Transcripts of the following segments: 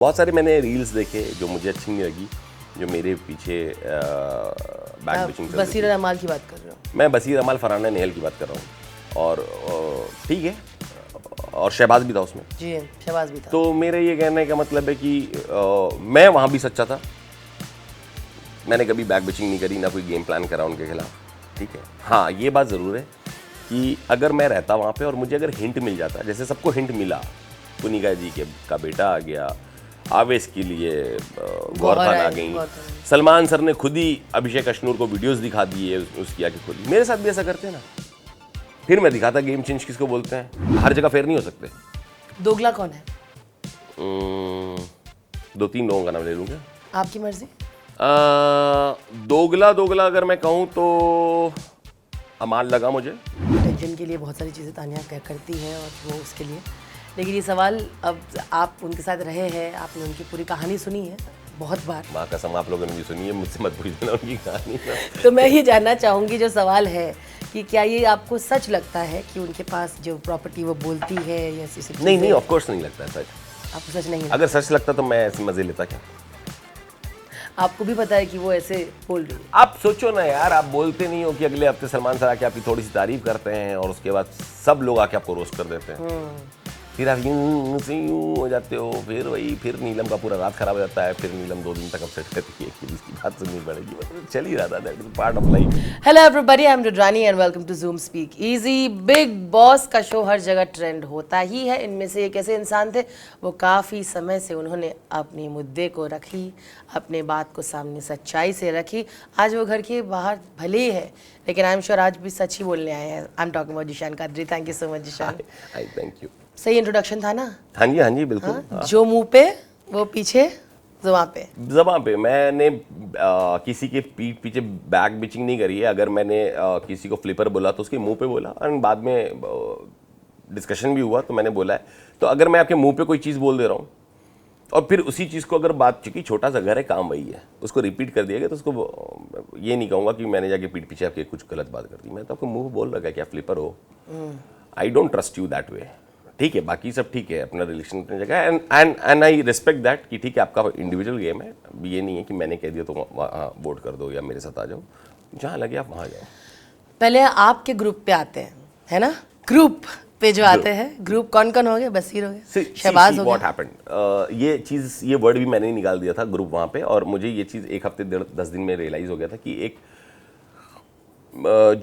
बहुत सारे मैंने रील्स देखे जो मुझे अच्छी नहीं लगी, जो मेरे पीछे बैक बिचिंग चल रही बसीर और अमाल की बात कर रहे हो? थी। मैं बसीर अमाल फरहाना नेहल की बात कर रहा हूँ और ठीक है, और शहबाज भी था उसमें। जी शहबाज भी था। तो मेरे ये कहने का मतलब है कि मैं वहाँ भी सच्चा था। मैंने कभी बैक बिचिंग नहीं करी, ना कोई गेम प्लान करा उनके खिलाफ, ठीक है। हाँ, ये बात ज़रूर है कि अगर मैं रहता वहाँ पे और मुझे अगर हिंट मिल जाता, जैसे सबको हिंट मिला, पुनिका जी का बेटा आ गया, आवेश के लिए गौर खान आ गई, सलमान सर ने खुद ही अभिषेक अशनूर को वीडियोस दिखा दिए उसकी आके खुद ही। मेरे साथ भी ऐसा करते हैं ना, फिर मैं दिखाता गेम चेंज किसको बोलते हैं। हर जगह फेयर नहीं हो सकते। दोगला कौन है? 2-3 लोगों का नाम ले लूँगा। आपकी मर्जी। दोगला अगर मैं कहूँ तो अमाल लगा मुझे। टेंशन के लिए बहुत सारी चीज़ें तानिया करती हैं और वो उसके लिए, लेकिन ये सवाल, अब आप उनके साथ रहे हैं, आपने उनकी पूरी कहानी सुनी है बहुत बार। माँ कसम आप लोगों ने भी सुनी है, मुझसे मत पूछ देना उनकी कहानी। तो मैं ये जानना चाहूँगी, जो सवाल है कि क्या ये आपको सच लगता है कि उनके पास जो प्रॉपर्टी वो बोलती है या ऐसी नहीं, ऑफ कोर्स नहीं लगता है सच। आपको सच नहीं लगता? अगर सच लगता तो मैं ऐसे मजे लेता क्या? आपको भी पता है कि वो ऐसे बोल रही है? आप सोचो ना यार, आप बोलते नहीं हो कि अगले हफ्ते सलमान सर आके आपकी थोड़ी सी तारीफ करते हैं और उसके बाद सब लोग आके आपको रोस्ट कर देते हैं, फिर आप यूं से यूं हो जाते हो, फिर नीलम का पूरा रात खराब हो जाता है, फिर नीलम 2 दिन तक अपसेट रहती है कि इसकी बात सुननी पड़ेगी। मतलब चल ही रहा था, that is part of life. Hello everybody, I am Rudrani and welcome to Zoom speak easy. Bigg Boss का शो हर जगह ट्रेंड होता ही है। इनमें से एक ऐसे इंसान थे, वो काफ़ी समय से उन्होंने अपने मुद्दे को रखी, अपने बात को सामने सच्चाई से रखी। आज वो घर के बाहर भले ही है, लेकिन आई एम श्योर आज भी सच ही बोलने आए हैं। I am talking about Zeeshan Qadri. Thank you so much Zeeshan. Hi, thank you. सही इंट्रोडक्शन था ना? हाँ जी बिल्कुल। हाँ? जो मुंह पे वो पीछे ज़बां पे। मैंने किसी के पीठ पीछे बैक बिचिंग नहीं करी है। अगर मैंने किसी को फ्लिपर बोला तो उसके मुंह पे बोला, और बाद में डिस्कशन भी हुआ तो मैंने बोला है। तो अगर मैं आपके मुंह पे कोई चीज़ बोल दे रहा हूँ और फिर उसी चीज़ को अगर बात, चूंकि छोटा सा घर है, काम वही है, उसको रिपीट कर दिया गया, तो उसको ये नहीं कहूँगा कि मैंने जाके पीठ पीछे आपके कुछ गलत बात कर दी। मैं तो आपको मुंह बोल रहा कि आप फ्लिपर हो। I don't trust you that way, ठीक है। बाकी सब ठीक है, अपना रिलेशन अपनी जगह है, एंड आई रिस्पेक्ट दैट कि ठीक है, आपका इंडिविजुअल गेम है। ये नहीं है कि मैंने कह दिया तो वोट कर दो या मेरे साथ आ जाओ, जहाँ लगे आप वहाँ जाओ। पहले आपके ग्रुप पे आते हैं, है ना? ग्रुप पे जो आते हैं, ग्रुप कौन कौन हो गए? बसीर हो गए, शहबाज हो गए। व्हाट हैपेंड, ये चीज़, ये वर्ड भी मैंने निकाल दिया था ग्रुप वहाँ पे, और मुझे ये चीज़ 1 हफ्ते 10 दिन में रियलाइज़ हो गया था कि एक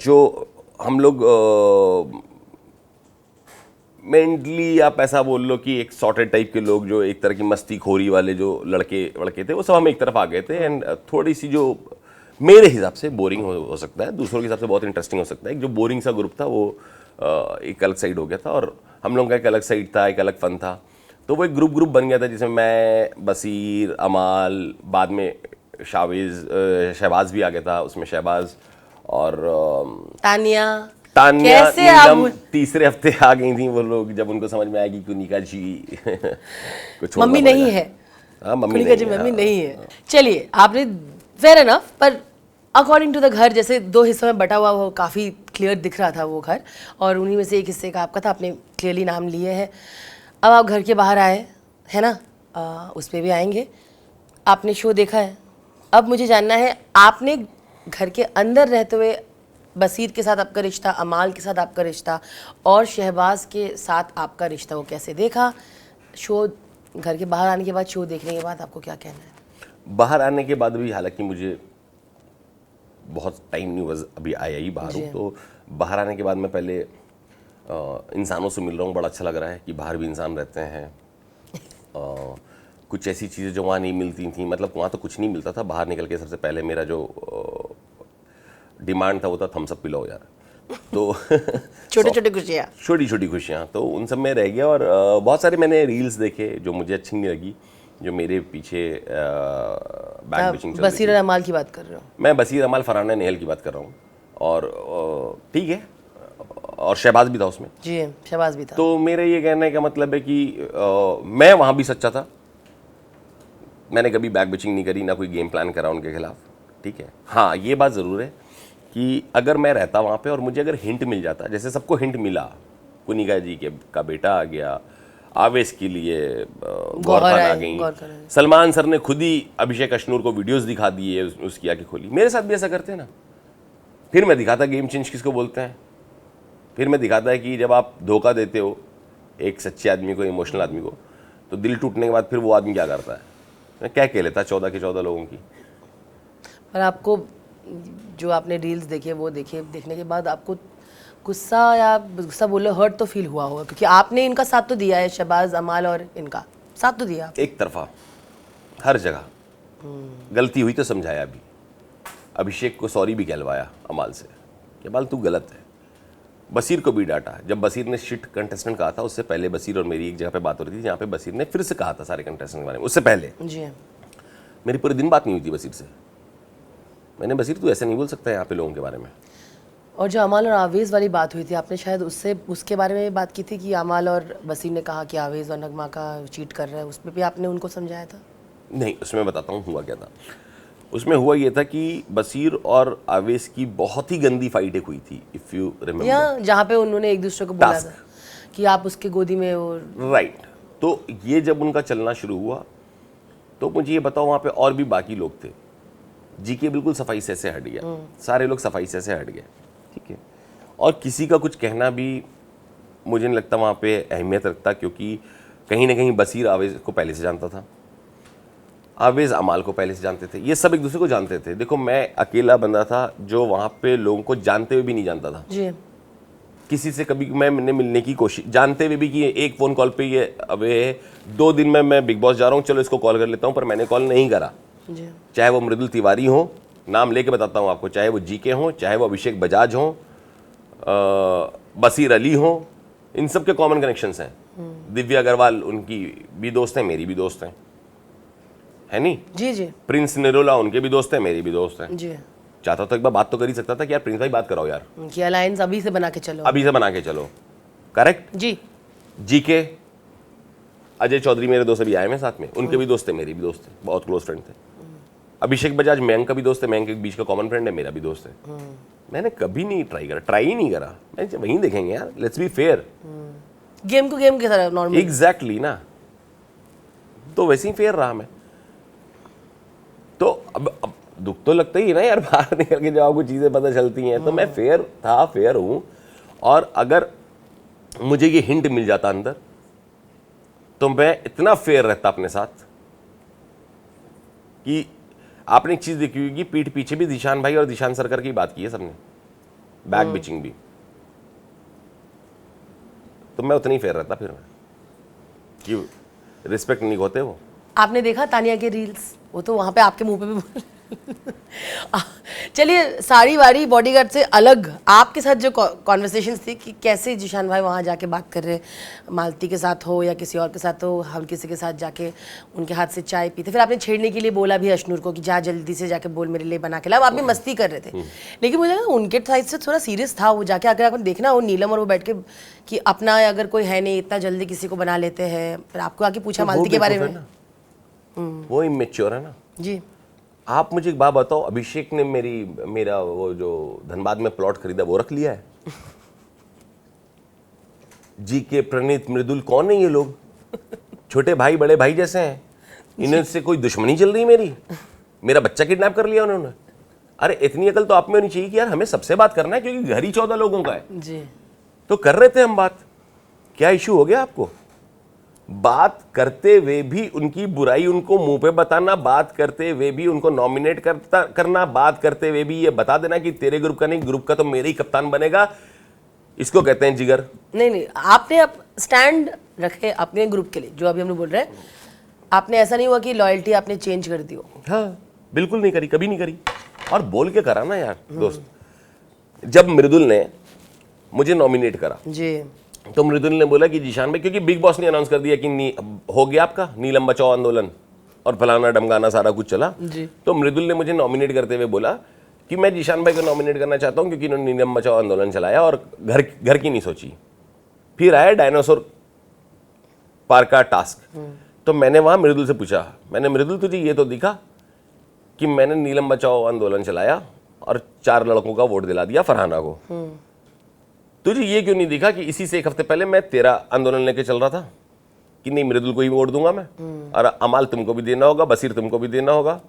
जो हम लोग मेंटली, आप ऐसा बोल लो कि एक सॉर्टेड टाइप के लोग, जो एक तरह की मस्ती खोरी वाले जो लड़के थे, वो सब हम एक तरफ आ गए थे। एंड थोड़ी सी जो मेरे हिसाब से बोरिंग हो सकता है, दूसरों के हिसाब से बहुत इंटरेस्टिंग हो सकता है। एक जो बोरिंग सा ग्रुप था वो एक अलग साइड हो गया था, और हम लोगों का एक अलग साइड था, एक अलग फन था। तो वो एक ग्रुप बन गया था, जिसमें मैं, बसीर, अमाल, बाद में शहबाज भी आ गया था उसमें, शहबाज और तानिया, नीलम तीसरे हफ्ते आ गई थी वो लोग, जब उनको समझ में आया कि कुनिका जी कुछ मम्मी नहीं है। हाँ, मम्मी नहीं है। चलिए, आपने फेयर एनफ, पर अकॉर्डिंग टू द घर, जैसे 2 हिस्सों में बटा हुआ, वो काफ़ी क्लियर दिख रहा था वो घर, और उन्हीं में से एक हिस्से का आपका था, आपने क्लियरली नाम लिए हैं। अब आप घर के बाहर आए, है ना? उस पर भी आएंगे। आपने शो देखा है, अब मुझे जानना है, आपने घर के अंदर रहते हुए बसीर के साथ आपका रिश्ता, अमाल के साथ आपका रिश्ता और शहबाज के साथ आपका रिश्ता, वो कैसे देखा? शो घर के बाहर आने के बाद, शो देखने के बाद आपको क्या कहना है? बाहर आने के बाद भी, हालांकि मुझे बहुत टाइम नहीं हुआ, अभी आया ही बाहर हूँ, तो बाहर आने के बाद मैं पहले इंसानों से मिल रहा हूँ। बड़ा अच्छा लग रहा है कि बाहर भी इंसान रहते हैं। कुछ ऐसी चीज़ें जो वहाँ नहीं मिलती थी, मतलब वहाँ तो कुछ नहीं मिलता था। बाहर निकल के सबसे पहले मेरा जो डिमांड था वो था थम्स अप पिलाओ यार। तो छोटी खुशियाँ, तो उन सब में रह गया। और बहुत सारे मैंने रील्स देखे जो मुझे अच्छी नहीं लगी, जो मेरे पीछे बैक बिचिंग चल रही थी। बसीर और अमाल की बात कर रहे हो? मैं बसीर अमाल फरहाना नेहल की बात कर रहा हूँ, और ठीक है, और शहबाज भी था उसमें। जी शहबाज भी था। तो मेरे ये कहने का मतलब है कि मैं वहाँ भी सच्चा था। मैंने कभी बैक बिचिंग नहीं करी, ना कोई गेम प्लान करा उनके खिलाफ, ठीक है। हाँ, ये बात ज़रूर है कि अगर मैं रहता वहाँ पे और मुझे अगर हिंट मिल जाता, जैसे सबको हिंट मिला, पुनिका जी का बेटा आ गया, आवेश के लिए गौर खान आ गई, गौर खान आ गई। सलमान सर ने खुद ही अभिषेक अश्नूर को वीडियोस दिखा दिए, उसकी आंखें खोली। मेरे साथ भी ऐसा करते हैं ना, फिर मैं दिखाता गेम चेंज किसको बोलते हैं, फिर मैं दिखाता है कि जब आप धोखा देते हो एक सच्चे आदमी को, इमोशनल आदमी को, तो दिल टूटने के बाद फिर वो आदमी क्या करता है, मैं क्या कह लेता 14 के 14 लोगों की। पर आपको जो आपने रील्स देखे वो देखने के बाद आपको गुस्सा या गुस्सा बोलो हर्ट तो फील हुआ होगा, क्योंकि आपने इनका साथ तो दिया है, शहबाज, अमाल और इनका साथ तो दिया। एक तरफा हर जगह गलती हुई तो समझाया भी, अभिषेक को सॉरी भी कहलवाया अमाल से कि अमाल तू गलत है, बसीर को भी डांटा। जब बसीर ने शिट कंटेस्टेंट कहा था, उससे पहले बसीर और मेरी एक जगह पे बात हो रही थी, जहाँ पे बसीर ने फिर से कहा था सारे कंटेस्टेंट के बारे में। उससे पहले जी मेरी पूरे दिन बात नहीं हुई थी बसीर से। मैंने बसीर तू ऐसे नहीं बोल सकता यहाँ पे लोगों के बारे में। और जो अमाल और आवेज़ वाली बात हुई थी, आपने शायद उसके बारे में बात की थी कि अमाल और बसीर ने कहा कि आवेज़ और नगमा का चीट कर रहा है, उसमें भी आपने उनको समझाया था? नहीं, उसमें बताता हूँ हुआ क्या था। उसमें हुआ ये था कि बसीर और आवेश की बहुत ही गंदी फाइट एक हुई थी, इफ़ यू रिमेंबर, या जहाँ पे उन्होंने एक दूसरे को बोला था कि आप उसके गोदी में वो। राइट। तो ये जब उनका चलना शुरू हुआ तो मुझे ये बताओ वहाँ पे और भी बाकी लोग थे, जीके बिल्कुल सफाई से हट गया, सारे लोग सफाई से हट गए, ठीक है। और किसी का कुछ कहना भी मुझे नहीं लगता वहाँ पे अहमियत रखता, क्योंकि कहीं ना कहीं बसीर आवेज को पहले से जानता था, आवेज अमाल को पहले से जानते थे, ये सब एक दूसरे को जानते थे। देखो मैं अकेला बंदा था जो वहाँ पे लोगों को जानते हुए भी नहीं जानता था जी। किसी से। कभी मैंने मिलने की कोशिश, जानते हुए भी कि एक फ़ोन कॉल पे ये अबे 2 दिन में मैं बिग बॉस जा रहा हूँ, चलो इसको कॉल कर लेता हूँ, पर मैंने कॉल नहीं करा। जी। चाहे वो मृदुल तिवारी हो, नाम लेके बताता हूँ आपको, चाहे वो जीके हों, चाहे वो अभिषेक बजाज हों, बसीर अली हों, इन सब के कॉमन कनेक्शंस हैं। दिव्या अग्रवाल उनकी भी दोस्त हैं, मेरी भी दोस्त हैं, है नहीं? जी जी प्रिंस निरोला उनके भी दोस्त हैं, मेरी भी दोस्त हैं। जी। चाहता तो एक बार बात तो कर ही सकता था कि यार प्रिंस भाई बात कराओ यार, कि अलायंस अभी से बना के चलो। अभी से बना के चलो। करेक्ट। जी। जीके अजय चौधरी मेरे दोस्त अभी आए हैं साथ में, उनके भी दोस्त थे, मेरे भी दोस्त थे, बहुत क्लोज फ्रेंड थे। अभिषेक बजाज मयंक का भी दोस्त है, मयंक एक बीच का कॉमन फ्रेंड है, मेरा भी दोस्त है। मैंने कभी नहीं ट्राई ही नहीं करा, मैं वहीं देखेंगे यार, लेट्स बी फेयर। गेम को गेम की तरह नॉर्मल। एग्जैक्टली ना, तो वैसे ही फेयर रहा मैं। तो अब दुख तो लगता ही है ना यार, बाहर निकल के जब आपको चीज़ें पता चलती हैं, तो मैं फेयर था, फेयर हूँ। और अगर मुझे ये हिंट मिल जाता अंदर, तो मैं इतना फेयर रहता अपने साथ कि आपने एक चीज़ देखी होगी, पीठ पीछे भी दिशान भाई और दिशान सरकार की बात की है सबने, बैक बिचिंग भी, तो मैं उतना ही फेयर रहता फिर मैं, कि रिस्पेक्ट नहीं होते वो। आपने देखा तानिया के रील्स, वो तो वहाँ पे आपके मुंह पे भी बोल चलिए, साड़ी वाड़ी बॉडीगार्ड से अलग आपके साथ जो कॉन्वर्सेशंस थी कि कैसे जिशान भाई वहाँ जाके बात कर रहे, मालती के साथ हो या किसी और के साथ हो, हम किसी के साथ जाके उनके हाथ से चाय पीते, फिर आपने छेड़ने के लिए बोला भी अश्नूर को कि जा जल्दी से जाके बोल मेरे लिए बना के ला, आप भी मस्ती कर रहे थे। लेकिन मुझे लगा उनके साइड से थोड़ा सीरियस था वो, जाके अगर आपने देखना वो नीलम और वो बैठ के कि अपना अगर कोई है नहीं इतना जल्दी किसी को बना लेते हैं, फिर आपको आके पूछा मालती के बारे में, वो इमेच्योर है ना जी। आप मुझे एक बात बताओ, अभिषेक ने मेरा वो जो धनबाद में प्लॉट खरीदा वो रख लिया है? जीके, प्रणीत, मृदुल, कौन है ये लोग? छोटे भाई बड़े भाई जैसे हैं, इन्हें से कोई दुश्मनी चल रही मेरी? मेरा बच्चा किडनैप कर लिया उन्होंने? अरे इतनी अकल तो आप में होनी चाहिए कि यार हमें सबसे बात करना है, क्योंकि घर ही 14 लोगों का है। जी। तो कर रहे थे हम बात, क्या इशू हो गया आपको? बात करते हुए भी उनकी बुराई उनको मुंह पे बताना, बात करते हुए भी उनको नॉमिनेट करना, बात करते हुए भी ये बता देना कि तेरे ग्रुप का नहीं, ग्रुप का तो मेरे ही कप्तान बनेगा, इसको कहते हैं जिगर। नहीं, आपने अब स्टैंड रखे अपने ग्रुप के लिए, जो अभी हम लोग बोल रहे हैं, आपने ऐसा नहीं हुआ कि लॉयल्टी आपने चेंज कर दी हो? हाँ, बिल्कुल नहीं करी, कभी नहीं करी, और बोल के करा ना यार दोस्त। जब मृदुल ने मुझे नॉमिनेट करा जी, तो मृदुल ने बोला कि जिशान भाई, क्योंकि बिग बॉस ने अनाउंस कर दिया कि हो गया आपका नीलम बचाओ आंदोलन और फलाना डमगाना सारा कुछ चला जी। तो मृदुल ने मुझे नॉमिनेट करते हुए बोला कि मैं जिशान भाई को नॉमिनेट करना चाहता हूं, क्योंकि इन्होंने नीलम बचाओ आंदोलन चलाया और घर की नहीं सोची। फिर आया डायनासोर पार्क का टास्क, तो मैंने वहां मृदुल से पूछा, मैंने मृदुल तुझे ये तो दिखा कि मैंने नीलम बचाओ आंदोलन चलाया और 4 लड़कों का वोट दिला दिया फरहाना को, तुझे ये क्यों नहीं दिखा कि इसी से 1 हफ्ते पहले मैं तेरा आंदोलन लेके चल रहा था? कि नहीं मृदुल को ही वोट दूंगा मैं, और अमाल तुमको भी देना होगा, बसीर तुमको भी देना होगा।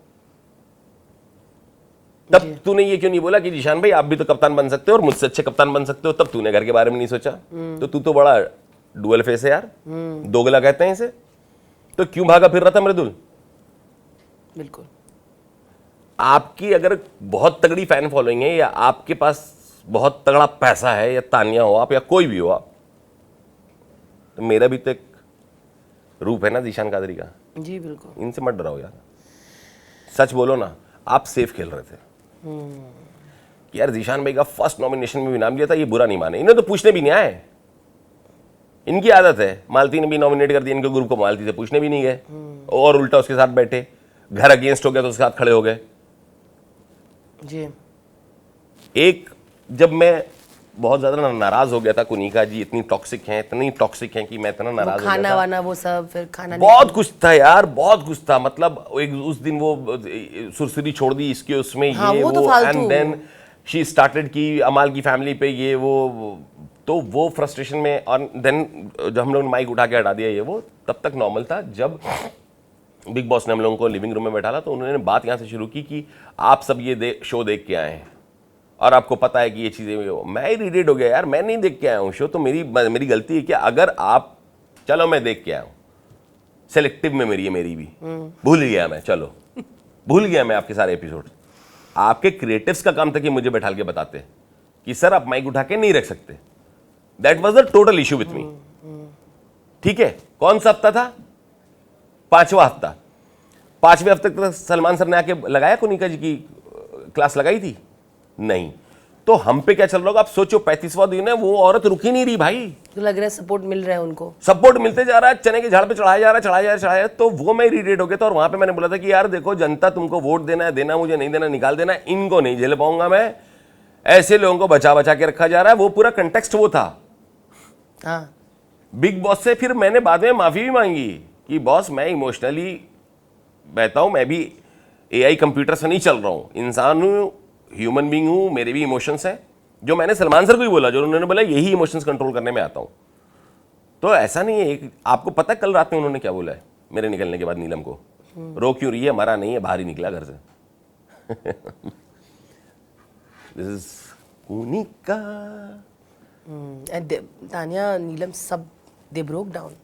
तब तूने ये क्यों नहीं बोला कि जीशान भाई आप भी तो कप्तान बन सकते हो और मुझसे अच्छे कप्तान बन सकते हो? तब तूने घर के बारे में नहीं सोचा। तो तू तो बड़ा डुअल फेस है यार, दोगला कहते हैं इसे। तो क्यों भागा फिर रहा था मृदुल? बिल्कुल। आपकी अगर बहुत तगड़ी फैन फॉलोइंग है, या आपके पास बहुत तगड़ा पैसा है, या तानिया हो आप, या कोई भी हो आप, तो मेरा भी तो एक रूप है ना जीशान कादरी का। जी बिल्कुल। इनसे मत डराओ यार, सच बोलो ना। आप सेफ खेल रहे थे कि यार जीशान भाई का फर्स्ट नॉमिनेशन में भी नाम लिया था, ये बुरा नहीं माने। इन्हें तो पूछने भी नहीं आए, इनकी आदत है। मालती ने भी नॉमिनेट कर दिया इनके ग्रुप को, मालती से पूछने भी नहीं गए, और उल्टा उसके साथ बैठे। घर अगेंस्ट हो गया तो उसके साथ खड़े हो गए। जी। एक जब मैं बहुत ज्यादा नाराज हो गया था, कुनिका जी इतनी टॉक्सिक हैं, इतनी टॉक्सिक हैं कि मैं इतना नाराज हो गया खाना था। वाना वो सब, फिर खाना बहुत कुछ था यार, बहुत कुछ था। मतलब एक उस दिन वो सुरसुरी छोड़ दी इसके उसमें, हाँ, ये वो तो वो, फालतू। एंड देन शी स्टार्टेड की अमाल की फैमिली पे ये वो, तो वो फ्रस्ट्रेशन में। और देन जब हम लोग ने माइक उठा के हटा दिया ये वो, तब तक नॉर्मल था। जब बिग बॉस ने हम लोगों को लिविंग रूम में बैठाला तो उन्होंने बात यहाँ से शुरू की कि आप सब ये शो देख के आए हैं और आपको पता है कि ये चीज़ें, मैं इरिटेट हो गया यार, मैं नहीं देख के आया हूँ शो, तो मेरी गलती है क्या? अगर आप, चलो मैं देख के आया हूँ, सेलेक्टिव मेमोरी है मेरी भी, भूल गया मैं, चलो भूल गया मैं आपके सारे एपिसोड। आपके क्रिएटिव्स का काम था कि मुझे बैठा के बताते कि सर आप माइक उठा के नहीं रख सकते। That was the total issue with me. ठीक है, कौन सा हफ्ता था? 5वां हफ्ता। 5वें हफ्ते तक सलमान सर ने आके लगाया कुनिका जी की क्लास लगाई थी? नहीं। तो हम पे क्या चल रहा होगा आप सोचो। 35वां दिन है, वो औरत रुकी नहीं रही भाई। तो लग रहा है सपोर्ट मिल रहा है उनको, सपोर्ट मिलते जा रहा है, चने के झाड़ पे चढ़ाया जा रहा है। तो वो मैं इरिटेट हो गया था, और वहां पे मैंने बोला था कि यार देखो, जनता तुमको वोट देना है, देना मुझे नहीं देना, निकाल देना, इनको नहीं झेल पाऊंगा मैं। ऐसे लोगों को बचा बचा के रखा जा रहा है। वो पूरा कंटेक्स्ट वो था। हाँ। बिग बॉस से फिर मैंने बाद में माफी भी मांगी कि बॉस मैं इमोशनली बहता हूं, मैं भी एआई कंप्यूटर से नहीं चल रहा हूं, इंसान हूं, ह्यूमन बीइंग हूं, मेरे भी इमोशंस हैं। जो मैंने सलमान सर को ही बोला, जो उन्होंने बोला यही इमोशंस कंट्रोल करने में आता हूं। तो ऐसा नहीं है। आपको पता है कल रात में उन्होंने क्या बोला है मेरे निकलने के बाद नीलम को? रो क्यों रही है? मरा नहीं है, बाहर ही निकला घर से। This is Kunika. तानिया, नीलम सब दे ब्रोक डाउन।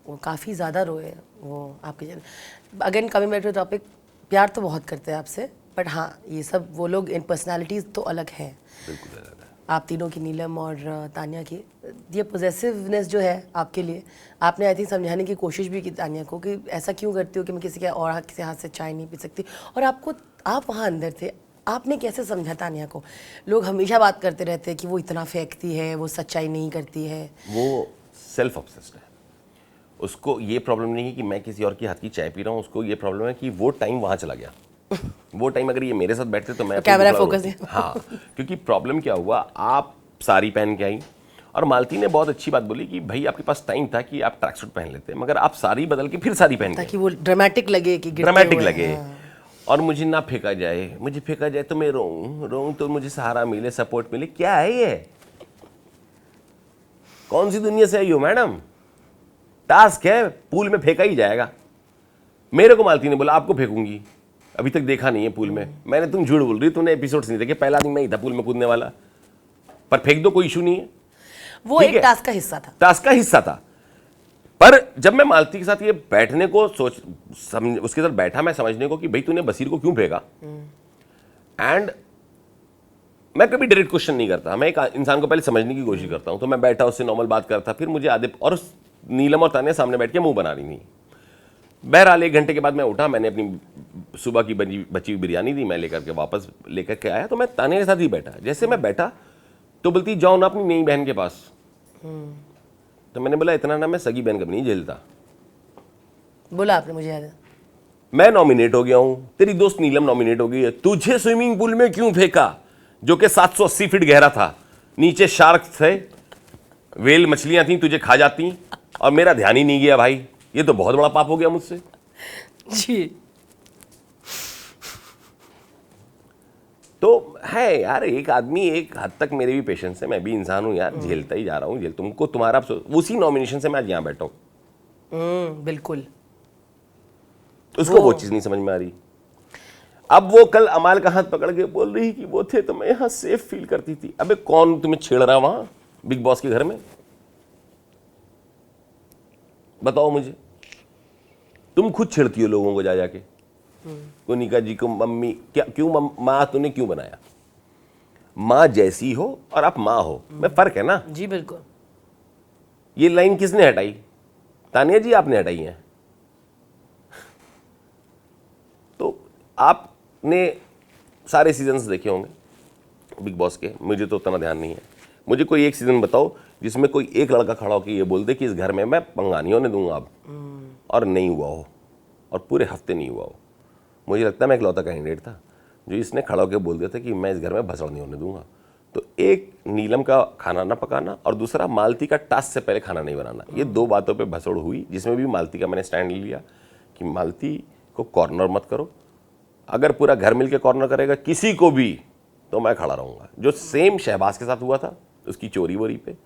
वो काफ़ी ज़्यादा रोए वो आपके जन। Again coming back to topic, प्यार तो बहुत करते हैं आपसे, बट हाँ ये सब वो लोग इन पर्सनालिटीज़ तो अलग हैं। बिल्कुल अलग है। आप तीनों की, नीलम और तानिया की, ये पॉजेसिवनेस जो है आपके लिए, आपने आई थिंक समझाने की कोशिश भी की तानिया को कि ऐसा क्यों करती हो कि मैं किसी के और किसी हाथ से चाय नहीं पी सकती। और आप वहाँ अंदर थे, आपने कैसे समझा तानिया को? लोग हमेशा बात करते रहते हैं कि वो इतना फेंकती है, वो सच्चाई नहीं करती है। वो सेल्फ ऑब्सेस्ड है। उसको ये प्रॉब्लम नहीं है कि मैं किसी और के हाथ की चाय पी रहा हूँ, उसको ये प्रॉब्लम है कि वो टाइम वहाँ चला गया। वो टाइम अगर ये मेरे साथ बैठते तो मैं कैमरा फोकस है। हाँ, क्योंकि प्रॉब्लम क्या हुआ, आप साड़ी पहन के आई और मालती ने बहुत अच्छी बात बोली कि भाई आपके पास टाइम था कि आप ट्रैक सूट पहन लेते, मगर आप साड़ी बदल के फिर साड़ी पहन ताकि वो ड्रामेटिक लगे कि ड्रामेटिक लगे। और मुझे ना फेंका जाए, मुझे फेंका जाए तो मैं रोऊं तो मुझे सहारा मिले, सपोर्ट मिले। क्या है ये? कौन सी दुनिया से आई हो मैडम? टास्क है, पूल में फेंका ही जाएगा। मेरे को मालती ने बोला आपको फेंकूंगी, अभी तक देखा नहीं है पूल में। मैंने, तुम झूठ बोल रही, तूने एपिसोड्स नहीं देखे, पहला दिन मैं ही था पूल में कूदने वाला। पर फेंक दो, कोई इशू नहीं है। वो एक टास्क का हिस्सा था, टास्क का हिस्सा था। पर जब मैं मालती के साथ ये बैठने को उसके साथ बैठा, मैं समझने को कि भाई तूने बसीर को क्यों फेंका, एंड मैं कभी डायरेक्ट क्वेश्चन नहीं करता, मैं एक इंसान को पहले समझने की कोशिश करता हूं। तो मैं बैठा, उससे नॉर्मल बात करता, फिर मुझे आधे, और नीलम और तानिया सामने बैठ के मुंह बना रही थी। बहरहाल 1 घंटे के बाद मैं उठा, मैंने अपनी सुबह की बची हुई बिरयानी थी, मैं लेकर के वापस लेकर के आया। तो मैं तानिया के साथ ही बैठा। जैसे मैं बैठा तो बोलती जाओ ना अपनी नई बहन के पास। तो मैंने बोला इतना ना मैं सगी बहन कभी नहीं झेलता। बोला आपने, मुझे याद है। मैं नॉमिनेट हो गया हूं, तेरी दोस्त नीलम नॉमिनेट हो गई है, तुझे स्विमिंग पूल में क्यों फेंका जो कि 780 फीट गहरा था, नीचे शार्क थे, वेल मछलियां थी, तुझे खा जाती, और मेरा ध्यान ही नहीं गया। भाई ये तो बहुत बड़ा पाप हो गया मुझसे जी। तो है यार, एक आदमी, एक हद तक मेरे भी पेशेंस है, मैं भी इंसान हूं यार, झेलता ही जा रहा हूं, झेल तुमको तुम्हारा उसी नॉमिनेशन से मैं आज यहां बैठा हूं। बिल्कुल। उसको वो चीज नहीं समझ में आ रही। अब वो कल अमाल का हाथ पकड़ के बोल रही कि वो थे तो मैं यहां सेफ फील करती थी। अबे कौन तुम्हें छेड़ रहा वहां बिग बॉस के घर में? बताओ मुझे। तुम खुद छेड़ती हो लोगों को जा जाके। कोनिका जी को मम्मी क्या, क्यों माँ तूने क्यों बनाया? माँ जैसी हो और आप माँ हो में फर्क है ना। जी बिल्कुल। ये लाइन किसने हटाई? तानिया जी आपने हटाई है। तो आपने सारे सीजन्स देखे होंगे बिग बॉस के, मुझे तो उतना ध्यान नहीं है। मुझे कोई एक सीजन बताओ जिसमें कोई एक लड़का खड़ा होकर ये बोल दे कि इस घर में मैं पंगा नहीं होने दूंगा अब, और नहीं हुआ हो, और पूरे हफ्ते नहीं हुआ हो। मुझे लगता है मैं इकलौता कैंडिडेट था जो इसने खड़ा होकर बोल दिया था कि मैं इस घर में भसड़ नहीं होने दूंगा। तो एक नीलम का खाना ना पकाना और दूसरा मालती का टास्क से पहले खाना नहीं बनाना, ये दो बातों पे भसड़ हुई, जिसमें भी मालती का मैंने स्टैंड लिया कि मालती को कॉर्नर मत करो। अगर पूरा घर मिलके कॉर्नर करेगा किसी को भी तो मैं खड़ा रहूंगा। जो सेम शहबाज के साथ हुआ था उसकी चोरी वोरी पे,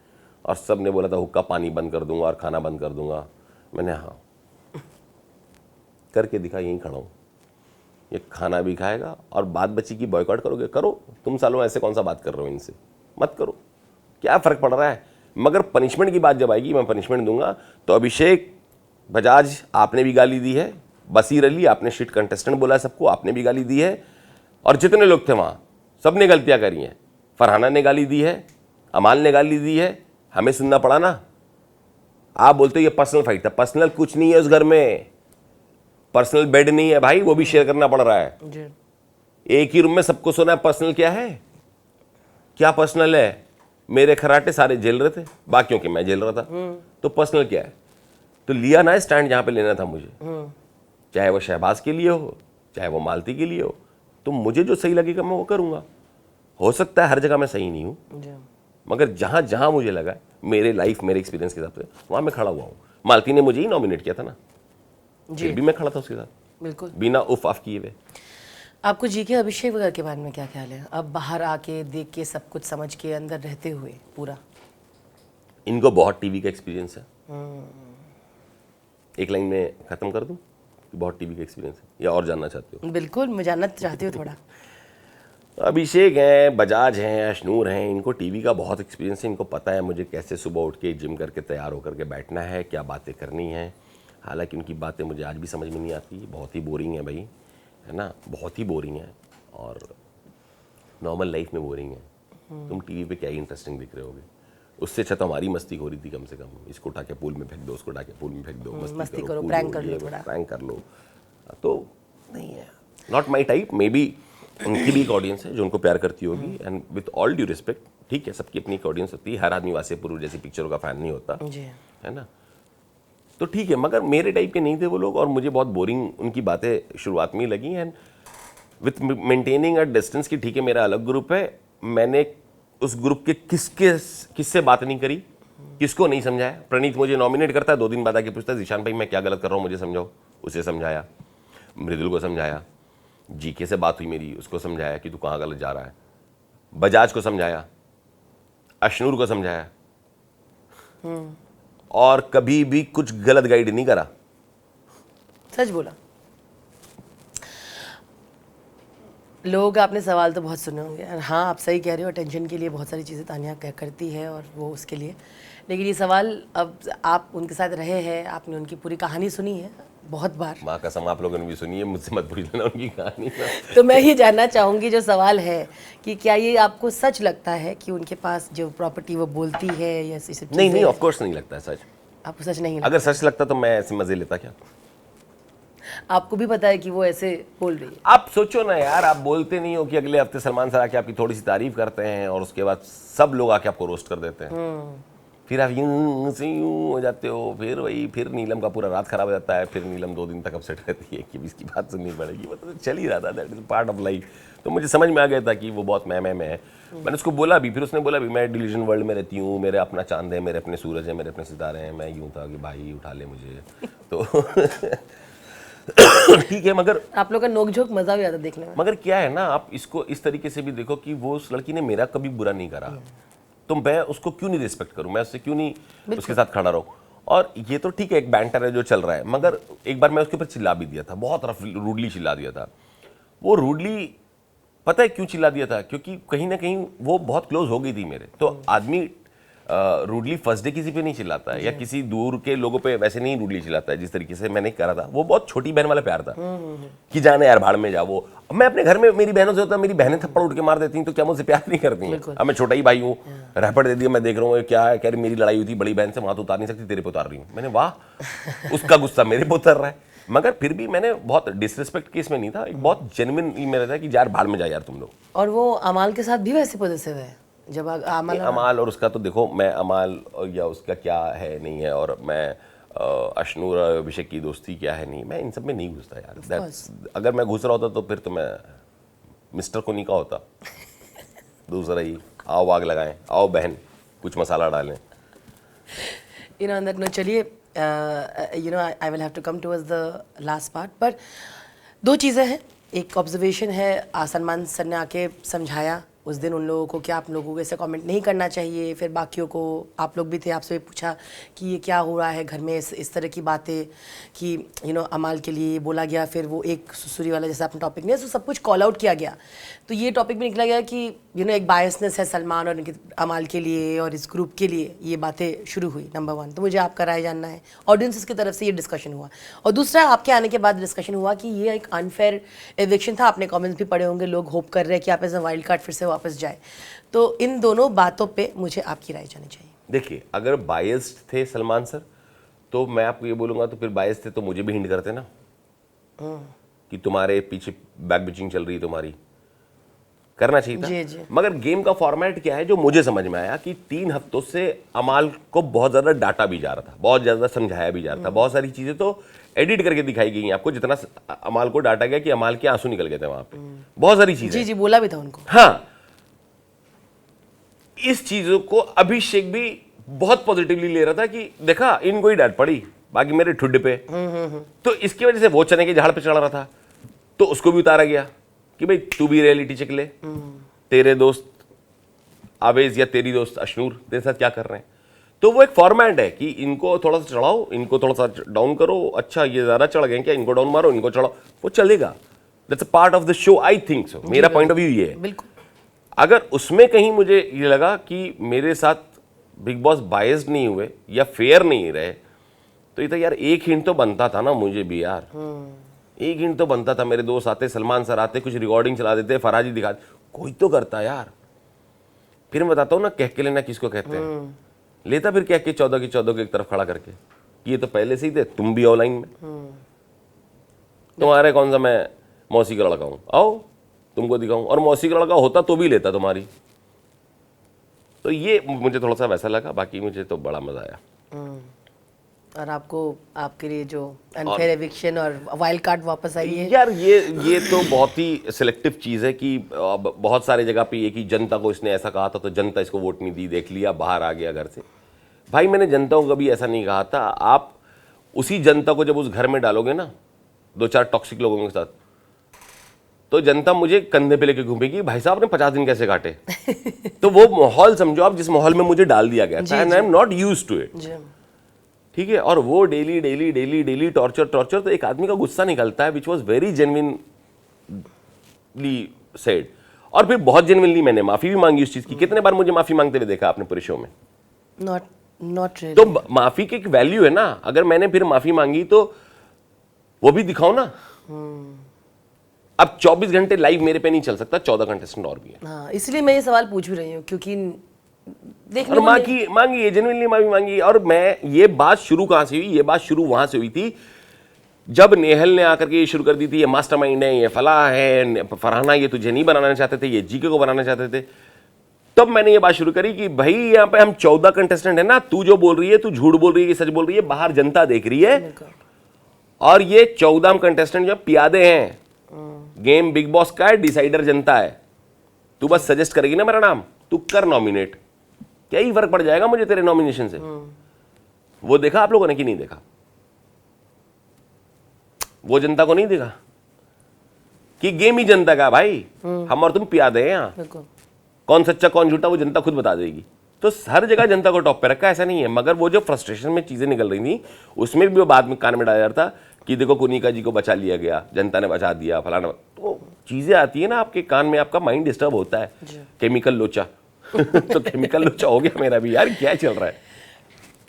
और सब ने बोला था हुक्का पानी बंद कर दूंगा और खाना बंद कर दूंगा। मैंने हाँ करके दिखा, यहीं खड़ा हूँ। ये खाना भी खाएगा और बात बच्ची की बॉयकॉट करोगे, करो। तुम सालों ऐसे कौन सा बात कर रहे हो इनसे, मत करो, क्या फ़र्क पड़ रहा है। मगर पनिशमेंट की बात जब आएगी मैं पनिशमेंट दूंगा। तो अभिषेक बजाज आपने भी गाली दी है, बसीर अली आपने शिट कंटेस्टेंट बोला है सबको, आपने भी गाली दी है, और जितने लोग थे वहाँ सब ने गलतियाँ करी हैं। फरहाना ने गाली दी है, अमाल ने गाली दी है, हमें सुनना पड़ा ना। आप बोलते हो ये पर्सनल फाइट था, पर्सनल कुछ नहीं है उस घर में। पर्सनल बेड नहीं है भाई, वो भी शेयर करना पड़ रहा है जी। एक ही रूम में सबको सोना है। पर्सनल क्या है, क्या पर्सनल है? मेरे खराटे सारे झेल रहे थे, बाकियों के मैं झेल रहा था, तो पर्सनल क्या है? तो लिया ना स्टैंड जहां पे लेना था मुझे, चाहे वो शहबाज के लिए हो चाहे वो मालती के लिए हो। तो मुझे जो सही लगेगा मैं वो करूंगा। हो सकता है हर जगह मैं सही नहीं हूं, जी। मगर जहां जहां मुझे लगा मेरे लाइफ मेरे एक्सपीरियंस के हिसाब से वहां मैं खड़ा हुआ हूं। मालती ने मुझे ही नॉमिनेट किया था ना, फिर भी मैं खड़ा था उसके साथ बिल्कुल। बिना उफ ऑफ किए हुए। आपको जी के अभिषेक वगैरह के बारे में क्या ख्याल है, अब बाहर आके देख के सब कुछ समझ के अंदर रहते हुए पूरा? इनको बहुत टीवी का एक्सपीरियंस है। एक लाइन में खत्म कर दूं कि बहुत टीवी का एक्सपीरियंस है, या और जानना चाहते हो? बिल्कुल, मैं जानना चाहती हूँ थोड़ा। अभिषेक हैं, बजाज हैं, अशनूर हैं, इनको टीवी का बहुत एक्सपीरियंस है। इनको पता है मुझे कैसे सुबह उठ के जिम करके तैयार होकर के बैठना है, क्या बातें करनी है। हालांकि उनकी बातें मुझे आज भी समझ में नहीं आती, बहुत ही बोरिंग है भाई, है ना, बहुत ही बोरिंग है, और नॉर्मल लाइफ में बोरिंग है। तुम टीवी पे क्या ही इंटरेस्टिंग दिख रहे होगे? उससे अच्छा तो हमारी मस्ती हो रही थी कम से कम। इसको उठा के पूल में फेंक दो, उसको उठा के पूल में फेंक दो, मस्ती करो, कूदो, प्रैंक कर लो ये थोड़ा। प्रैंक कर लो। तो नहीं है, not my type. May be उनकी भी एक ऑडियंस है जो उनको प्यार करती होगी, and with all due respect, ठीक है, सबकी अपनी एक ऑडियंस होती है। हर आदमी वासेपुर जैसी पिक्चरों का फैन नहीं होता, जी। है ना। तो ठीक है, मगर मेरे टाइप के नहीं थे वो लोग, और मुझे बहुत बोरिंग उनकी बातें शुरुआत में ही लगी। And with maintaining a distance की, ठीक है मेरा अलग ग्रुप है, मैंने उस ग्रुप के किससे बात नहीं करी, किसको नहीं समझाया। प्रणीत मुझे नॉमिनेट करता है, 2 दिन बाद आके पूछता है जीशान भाई मैं क्या गलत कर रहा हूँ मुझे समझाओ, उसे समझाया। मृदुल को समझाया, जीके से बात हुई मेरी, उसको समझाया कि तू कहाँ गलत जा रहा है। बजाज को समझाया, अशनूर को समझाया, और कभी भी कुछ गलत गाइड नहीं करा। सच बोला। लोग आपने सवाल तो बहुत सुने होंगे, और हाँ आप सही कह रहे हो, अटेंशन के लिए बहुत सारी चीज़ें तानिया करती है और वो उसके लिए। लेकिन ये सवाल, अब आप उनके साथ रहे हैं, आपने उनकी पूरी कहानी सुनी है बहुत बार। माँ कसम आप लोगों ने भी सुनी है, मुझसे मत पूछ लेना उनकी कहानी। तो मैं ये जानना चाहूँगी, जो सवाल है कि क्या ये आपको सच लगता है कि उनके पास जो प्रॉपर्टी वो बोलती है या ऐसी सब नहीं नहीं, चीज़ें? ऑफ कोर्स नहीं लगता है सच। आपको सच नहीं लगता? अगर सच लगता तो मैं ऐसे मजे लेता क्या? आपको भी पता है कि वो ऐसे बोल रही है? आप सोचो ना यार, आप बोलते नहीं हो कि अगले हफ्ते सलमान सर आके आपकी थोड़ी सी तारीफ करते हैं और उसके बाद सब लोग आके आपको रोस्ट कर देते हैं, फिर आप यूं से यूं हो जाते हो, फिर वही, फिर नीलम का पूरा रात खराब हो जाता है, फिर नीलम 2 दिन तक अपसेट रहती है कि इसकी बात सुननी पड़ेगी। वो तो चल ही रहा था, that is part of life. तो मुझे समझ में आ गया था कि वो बहुत मैं है। मैंने उसको बोला भी, फिर उसने बोला भी मैं डिल्यूजन वर्ल्ड में रहती हूँ, मेरे अपना चांद है, मेरे अपने सूरज है, मेरे अपने सितारे हैं। मैं यूँ था कि भाई उठा ले मुझे तो ठीक है, मगर आप लोग का नोकझोंक मजा भी आता देखने में। मगर क्या है ना, आप इसको इस तरीके से भी देखो कि वो उस लड़की ने मेरा कभी बुरा नहीं करा, तो मैं उसको क्यों नहीं रिस्पेक्ट करूं, मैं उससे क्यों नहीं उसके साथ खड़ा रहूं। और ये तो ठीक है, एक बैंटर है जो चल रहा है, मगर एक बार मैं उसके ऊपर चिल्ला भी दिया था, बहुत रफ रूडली चिल्ला दिया था। वो रूडली पता है क्यों चिल्ला दिया था? क्योंकि कहीं ना कहीं वो बहुत क्लोज हो गई थी मेरे। तो आदमी रूडली फर्स्ट डे किसी पे नहीं चिल्लाता है, या किसी दूर के लोगों पे वैसे नहीं रूडली चिल्लाता है जिस तरीके से मैंने करा था। वो बहुत छोटी बहन वाला प्यार था कि जाने यार भाड़ में जा। वो मैं अपने घर में मेरी बहनों से होता, मेरी बहनें थप्पड़ उठ के मार देती हैं, तो क्या मुझसे प्यार नहीं करती हैं? अब मैं छोटा ही भाई हूँ, रैपट दे दिया, मैं देख रहा हूँ क्या है, कह रही मेरी लड़ाई हुई थी बड़ी बहन से, वहां तो उतार नहीं सकती, तेरे पे उतार रही हूँ। मैंने वाह, उसका गुस्सा मेरे पे उतर रहा है। मगर फिर भी मैंने बहुत डिसरिस्पेक्ट केस में नहीं था, एक बहुत जेन्युइन मेरा था कि यार भाड़ में जा यार तुम लोग। और वो अमाल के साथ भी वैसे पोजेसिव है जब अमाल और उसका तो देखो, मैं अमाल या उसका क्या है नहीं है, और मैं अशनूर और अभिषेक की दोस्ती क्या है नहीं, मैं इन सब में नहीं घुसता यार। अगर मैं घुस रहा होता तो फिर तो मैं मिस्टर को नहीं कहा होता, दूसरा ही आओ आग लगाएं, आओ बहन कुछ मसाला डालें। चलिए, I will have to come towards the last part, पर दो चीज़ें हैं। एक ऑब्जर्वेशन है, सलमान सर ने आके समझाया उस दिन उन लोगों को कि आप लोगों को ऐसे कमेंट नहीं करना चाहिए। फिर बाकियों को, आप लोग भी थे, आपसे भी पूछा कि ये क्या हो रहा है घर में, इस तरह की बातें कि अमाल के लिए बोला गया। फिर वो एक सुसुरी वाला जैसा आपने टॉपिक नहीं, तो सब कुछ कॉल आउट किया गया। तो ये टॉपिक भी निकला गया कि एक बायसनेस है सलमान और अमाल के लिए और इस ग्रुप के लिए, ये बातें शुरू हुई। नंबर 1, तो मुझे आपका राय जानना है। ऑडियंसेस की तरफ से ये डिस्कशन हुआ, और दूसरा आपके आने के बाद डिस्कशन हुआ कि ये एक अनफेयर एविक्शन था। आपने कमेंट्स भी पढ़े होंगे, लोग होप कर रहे हैं कि आप एज अ वाइल्ड कार्ड फिर से वापस जाए। तो इन दोनों बातों पे मुझे आपकी राय जाननी चाहिए। देखिए, अगर बायस्ड थे सलमान सर, तो मैं आपको ये बोलूंगा, तो फिर बायस्ड थे तो मुझे भी हिंट करते ना कि तुम्हारे पीछे बैक बिचिंग चल रही है, तुम्हारी करना चाहिए था। जी। मगर गेम का फॉर्मेट क्या है जो मुझे समझ में आया कि 3 हफ्तों से अमाल को बहुत ज्यादा डांटा भी जा रहा था, बहुत ज्यादा समझाया भी जा रहा था, बहुत सारी चीजें तो एडिट करके दिखाई गई हैं आपको, जितना अमाल को डांटा गया कि अमाल के आंसू निकल गए थे वहां पे, बहुत सारी चीजें। जी, बोला भी था उनको। हाँ, इस चीजों को अभिषेक भी बहुत पॉजिटिवली ले रहा था कि देखा इनको ही डांट पड़ी, बाकी मेरे ठुड्डे पे। तो इसकी वजह से वो चने के झाड़ पे चढ़ रहा था, तो उसको भी उतारा गया कि भाई तू भी रियलिटी चेक ले, तेरे दोस्त आवेज या तेरी दोस्त अशनूर तेरे साथ क्या कर रहे हैं। तो वो एक फॉर्मेट है कि इनको थोड़ा सा चढ़ाओ, इनको थोड़ा सा डाउन करो, अच्छा ये ज्यादा चढ़ गए क्या, इनको डाउन मारो, इनको चढ़ाओ, वो चलेगा। That's a part of the show, I think so. मेरा पॉइंट ऑफ व्यू ये है। बिल्कुल। अगर उसमें कहीं मुझे ये लगा कि मेरे साथ बिग बॉस बायस्ड नहीं हुए या फेयर नहीं रहे, तो ये तो यार एक हिंट तो बनता था ना मुझे भी यार, एक हिंट तो बनता था। मेरे दोस्त आते, सलमान सर आते, कुछ रिकॉर्डिंग चला देते, फराजी दिखा, कोई तो करता यार। फिर मैं बताता हूँ ना, कह के लेना किसको कहते हैं, लेता फिर कह के 14 की 14 को एक तरफ खड़ा करके, ये तो पहले से ही थे, तुम भी ऑनलाइन में, तुम्हारे कौन सा मैं मौसी का लड़का हूँ, आओ तुमको दिखाऊं, और मौसी का लड़का होता तो भी लेता तुम्हारी। तो ये मुझे थोड़ा सा वैसा लगा, बाकी मुझे तो बड़ा मजा आया। और आपको, आपके लिए जो अनफेयर एविक्शन और वाइल्ड कार्ड वापस आई है यार, ये तो बहुत ही सिलेक्टिव चीज है कि बहुत सारे जगह पे ये कि जनता को इसने ऐसा कहा था तो जनता इसको वोट नहीं दी, देख लिया बाहर आ गया घर से। भाई मैंने जनता को कभी ऐसा नहीं कहा था। आप उसी जनता को जब उस घर में डालोगे ना 2-4 टॉक्सिक लोगों के साथ, तो जनता मुझे कंधे पे लेके घूमेगी, भाई साहब ने 50 दिन कैसे काटे। तो वो माहौल समझो आप, जिस माहौल में मुझे डाल दिया गया था, and I am not used to it. ठीक है, और वो डेली टॉर्चर, तो एक आदमी का गुस्सा निकलता है, which was very genuinely said. और फिर बहुत जेन्युइनली मैंने माफी भी मांगी उस चीज की। कितने बार मुझे माफी मांगते हुए देखा आपने पूरे शो में? Not really. तो माफी की एक वैल्यू है ना, अगर मैंने फिर माफी मांगी तो वो भी दिखाओ ना। अब 24 घंटे लाइव मेरे पे नहीं चल सकता, 14 कंटेस्टेंट और भी है। हाँ, इसलिए मैं ये सवाल पूछ भी रही हूँ, क्योंकि देखने और मांगी है, जेन्युइनली माफी मांगी। और मैं, ये बात शुरू कहां से हुई? ये बात शुरू वहां से हुई थी जब नेहल ने आकर के ये शुरू कर दी थी, ये मास्टरमाइंड है, ये फलाह है, फरहाना ये तुझे नहीं बनाना चाहते थे, ये जीके को बनाना चाहते थे। तब मैंने ये बात शुरू करी कि भाई यहाँ पे हम 14 कंटेस्टेंट है ना, तू जो बोल रही है, तू झूठ बोल रही है, सच बोल रही है, बाहर जनता देख रही है। और ये 14 कंटेस्टेंट जो पियादे हैं, गेम बिग बॉस का है, डिसाइडर जनता है। तू बस सजेस्ट करेगी ना मेरा नाम, तू कर नॉमिनेट, क्या ही फर्क पड़ जाएगा मुझे तेरे नॉमिनेशन से। वो देखा आप लोगों ने कि नहीं देखा? वो जनता को नहीं देखा कि गेम ही जनता का भाई, हम और तुम पियादे हैं यहाँ। कौन सच्चा कौन झूठा वो जनता खुद बता देगी। तो हर जगह जनता को टॉप पे रखा, ऐसा नहीं है। मगर वो जो फ्रस्ट्रेशन में चीज़ें निकल रही थी उसमें भी वो बाद में कान में डाला जा रहा था कि देखो कुनिका जी को बचा लिया गया, जनता ने बचा दिया, फलाना। तो चीज़ें आती है ना आपके कान में, आपका माइंड डिस्टर्ब होता है। केमिकल लोचा तो केमिकल लोचा हो गया मेरा भी, यार क्या चल रहा है।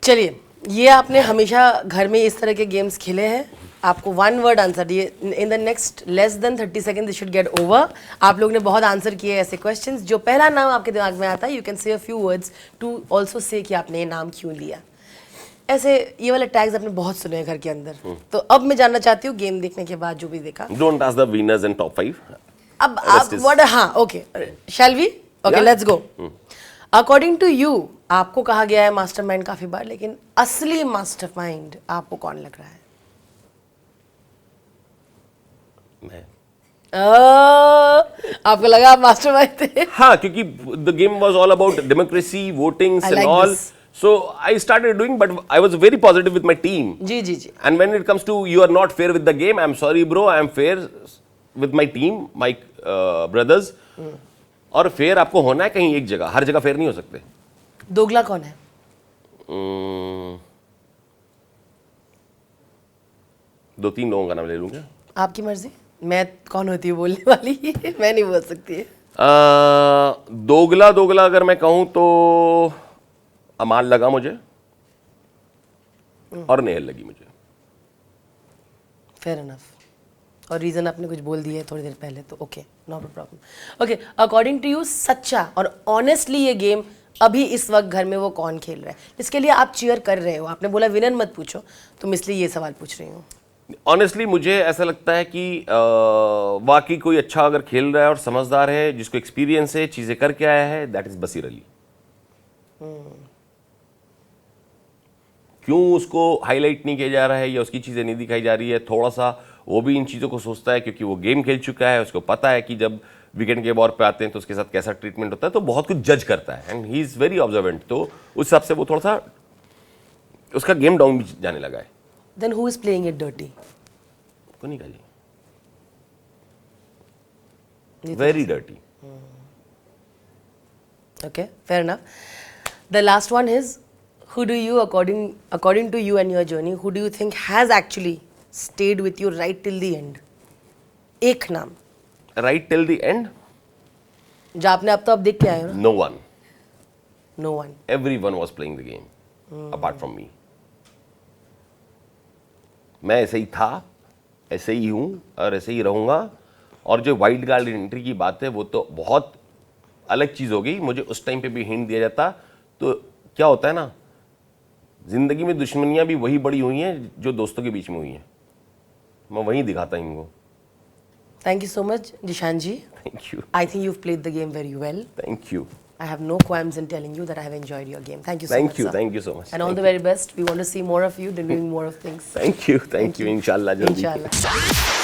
चलिए, ये आपने हमेशा घर में इस तरह के गेम्स खेले हैं। आपको वन वर्ड आंसर दिए, in the next less than 30 second this should get over. आप लोग ने बहुत आंसर किए ऐसे क्वेश्चंस। जो पहला नाम आपके दिमाग में आता है, you can say a few words to also say कि आपने ये नाम क्यों लिया। ऐसे ये वाले टैग्स आपने बहुत सुने हैं घर के अंदर। तो अब मैं जानना चाहती हूँ, गेम देखने के बाद जो भी देखा, don't ask the winners in top 5। अब आप व्हाट, हाँ okay, shall we, okay let's go. According to you, आपको कहा गया है मास्टरमाइंड काफी बार, लेकिन असली मास्टरमाइंड आपको कौन लग रहा है? मैं। आपको लगा आप मास्टरमाइंड थे? हाँ, क्योंकि the game was all about democracy, votings I and like all. this. So I started doing, but I was very positive with my team. जी जी जी। And when it comes to you are not fair with the game, I'm sorry bro, I am fair with my team, my brothers. और fair आपको होना है कहीं एक जगह, हर जगह fair नहीं हो सकते। दोगला कौन है? दो तीन लोगों का नाम ले लूंगा। आपकी मर्जी। मैं कौन होती हूँ बोलने वाली? मैं नहीं बोल सकती है। दोगला दोगला अगर मैं कहूँ तो अमाल लगा मुझे और नेहल लगी मुझे। Fair enough. और रीजन आपने कुछ बोल दिया है थोड़ी देर पहले, तो okay, not a problem. Okay, according to you सच्चा और ऑनेस्टली ये गेम अभी इस वक्त घर में वो कौन खेल रहा है, जिसके लिए आप चीयर कर रहे हो? आपने बोला विनर मत पूछो, तो मैं इसलिए ये सवाल पूछ रही हूँ। ऑनेस्टली मुझे ऐसा लगता है कि वाकई कोई अच्छा अगर खेल रहा है और समझदार है, जिसको एक्सपीरियंस है, चीजें करके आया है, दैट इज बसीर अली। क्यों उसको हाईलाइट नहीं किया जा रहा है या उसकी चीजें नहीं दिखाई जा रही है, थोड़ा सा वो भी इन चीजों को सोचता है, क्योंकि वो गेम खेल चुका है, उसको पता है कि जब वीकेंड के बॉल पे आते हैं तो उसके साथ कैसा ट्रीटमेंट होता है, तो बहुत कुछ जज करता है and he is very observant. तो उस हिसाब से वो थोड़ा सा उसका गेम डाउन भी जाने लगा है। Then who is playing it dirty? Kunika ji, very dirty. Okay, fair enough. The last one is, who do you, according to you and your journey, who do you think has actually stayed with you right till the end? एक नाम। Right till the end? जो आपने अब तो अब देख के आए हो ना? No one. No one. Everyone was playing the game apart from me. मैं ऐसे ही था, ऐसे ही हूँ और ऐसे ही रहूँगा। और जो वाइल्ड कार्ड एंट्री की बात है वो तो बहुत अलग चीज़ हो गई। मुझे उस टाइम पे भी हिंट दिया जाता तो क्या होता है ना, जिंदगी में दुश्मनियाँ भी वही बड़ी हुई हैं जो दोस्तों के बीच में हुई हैं। मैं वहीं दिखाता इनको। Thank you so much, Jishan ji. Thank you. I think you've played the game very well. Thank you. I have no qualms in telling you that I have enjoyed your game. Thank you so Thank much, you. sir. Thank you so much. And all Thank the very best. We want to see more of you doing more of things. Thank you. Thank you. Inshallah. jaldi. Inshallah.